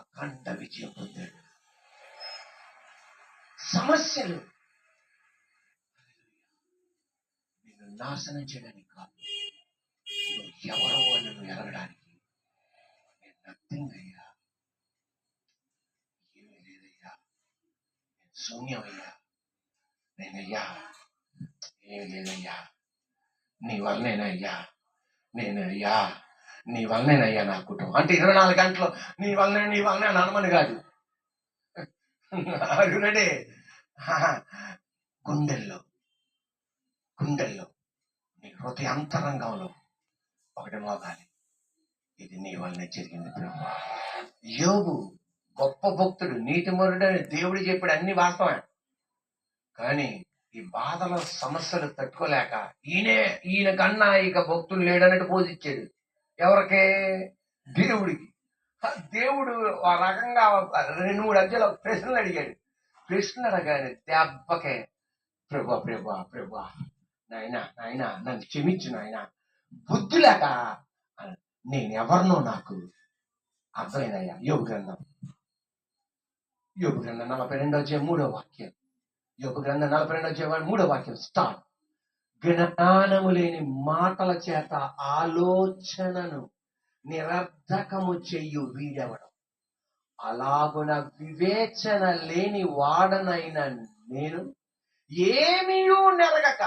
అఖండ విజయం పొందాడు. సమస్యలు నిన్ను నాశనం చేయడానికి కాదు, నువ్వు ఎవరో అని నువ్వు ఎరగడానికి. నేను నథింగ్ అయ్యా, ఏమీ లేదయ్యా, నేను శూన్యమయ్యా, నేనయ్యా ఏమీ లేదయ్యా, నీ వల్లనేనయ్యా, నేనయ్యా నీ వల్లనేనయ్యా నా కుటుంబం అంటే 24 గంటలు నీ వల్లనే అని అనమని కాదు. అరుణడే గుండెల్లో నీ హృదయాంతరంగంలో ఒకటి మోగాలి, ఇది నీ వల్లనే జరిగింది ప్రభు. యోబు గొప్ప భక్తుడు, నీతిమంతుడు అని దేవుడు చెప్పాడు, అన్ని వాస్తవమే. కానీ ఈ బాధల సమస్యలు తట్టుకోలేక ఈయన కన్నా ఇక భక్తులు లేడన్నట్టు పోజిచ్చాడు. ఎవరికే? దేవుడికి. దేవుడు ఆ రకంగా 2-3 అధ్యాయులు ప్రశ్నలు అడిగాడు. ప్రశ్నలు అడగానే దెబ్బకే ప్రభా నాయనా నన్ను క్షమించు నాయన, బుద్ధి లేక నేనెవరినో నాకు అర్థమైందయ్యా. యోబు గ్రంథం 42 వాక్యం. యోబు గ్రంథం 42 వాక్యం స్టార్ట్. జ్ఞానము లేని మాటల చేత ఆలోచనను నిరర్ధకము చెయ్యు వీడెవడం, అలాగున వివేచన లేని వాడనైన నేను ఏమీయూ నెరగక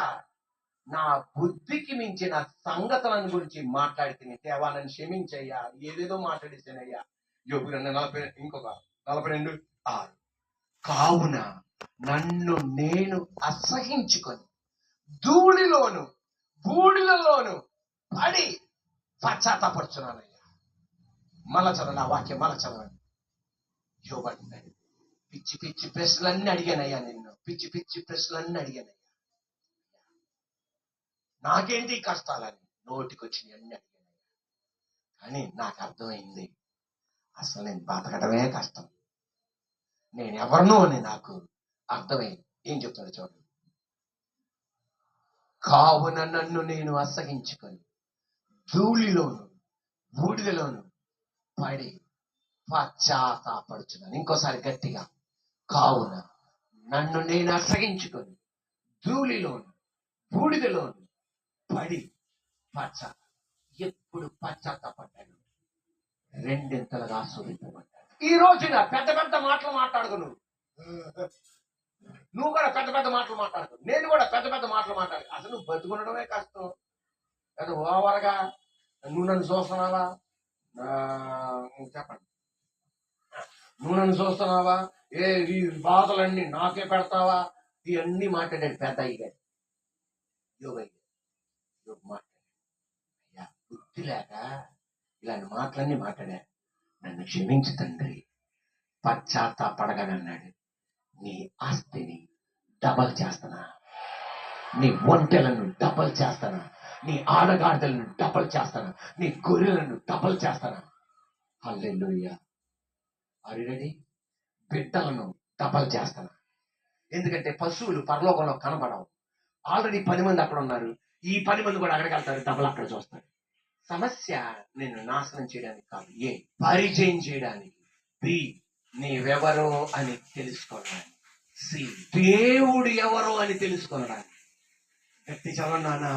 నా బుద్ధికి మించిన సంగతులను గురించి మాట్లాడితే దేవా నన్ను క్షమించయ్యా, ఏదేదో మాట్లాడితేనయ్యా. యోబు గ్రంథం 42:6. కావున నన్ను నేను అసహించుకొని ధూళిలోను బూడిలలోను పడి పశ్చాత్తాపడుచున్నానయ్యా. మళ్ళా చదవండి ఆ వాక్యం, మళ్ళా చదవండి. యోబు అంటున్నాడు, పిచ్చి ప్రశ్నలన్నీ అడిగానయ్యా, నిన్ను పిచ్చి ప్రశ్నలన్నీ అడిగానయ్యా, నాకేంటి కష్టాలని నోటికొచ్చినవి అన్ని అడిగానయ్యా. కానీ నాకు అర్థమైంది, అసలు నేను బతకడమే కష్టం, నేను ఎవరినో అని నాకు అర్థమైంది. ఏం చెప్తాడు చూడండి. కావున నన్ను నేను అసహించుకొని ధూళిలోను బూడిదలోను పడి పశ్చాత్తాపడుచున్నాను. ఇంకోసారి గట్టిగా, కావున నన్ను నేను అసహించుకొని ధూళిలోను బూడిదలోను పడి ఎప్పుడు పశ్చాత్తాపడ్డాడు, రెండింతలుగా ఆశీర్వదించబడ్డాడు. ఈ రోజున పెద్ద మాటలు మాట్లాడుకు, నువ్వు కూడా పెద్ద మాటలు మాట్లాడుకు, నేను కూడా పెద్ద మాటలు మాట్లాడు. అసలు నువ్వు బతుకుండడమే కష్టం. అది ఓవర్గా నువ్వు నన్ను చూస్తున్నావా, చెప్పండి, నువ్వు నన్ను చూస్తున్నావా, ఈ బాధలన్నీ నాకే పెడతావా, ఇవన్నీ మాట్లాడాడు పెద్ద అయ్యాడు. యోగ మాట్లాడాడు. అయ్యా బుద్ధి లేక ఇలాంటి మాటలన్నీ మాట్లాడా, నన్ను క్షమించు తండ్రి, పశ్చాత్తాపడగానన్నాడు. నీ ఆస్తిని డబల్ చేస్తానా, నీ ఒంటెలను డబల్ చేస్తానా, నీ ఆడగాడిదలను డబల్ చేస్తానా, నీ గొర్రెలను డబల్ చేస్తానా. హల్లెలూయా. Are you ready? బిడ్డలను డబల్ చేస్తానా. ఎందుకంటే పశువులు పరలోకంలో కనబడవు. ఆల్రెడీ 10 మంది అక్కడ ఉన్నారు, ఈ 10 మంది కూడా అక్కడికి వెళ్తారు, డబల్ అక్కడ చూస్తాడు. సమస్య నిన్ను నాశనం చేయడానికి కాదు, పరిచయం చేయడానికి. బి, నీవెవరో అని తెలుసుకోవడానికి. సి, దేవుడు ఎవరో అని తెలుసుకోవడానికి. గట్టి చదవన్నానా?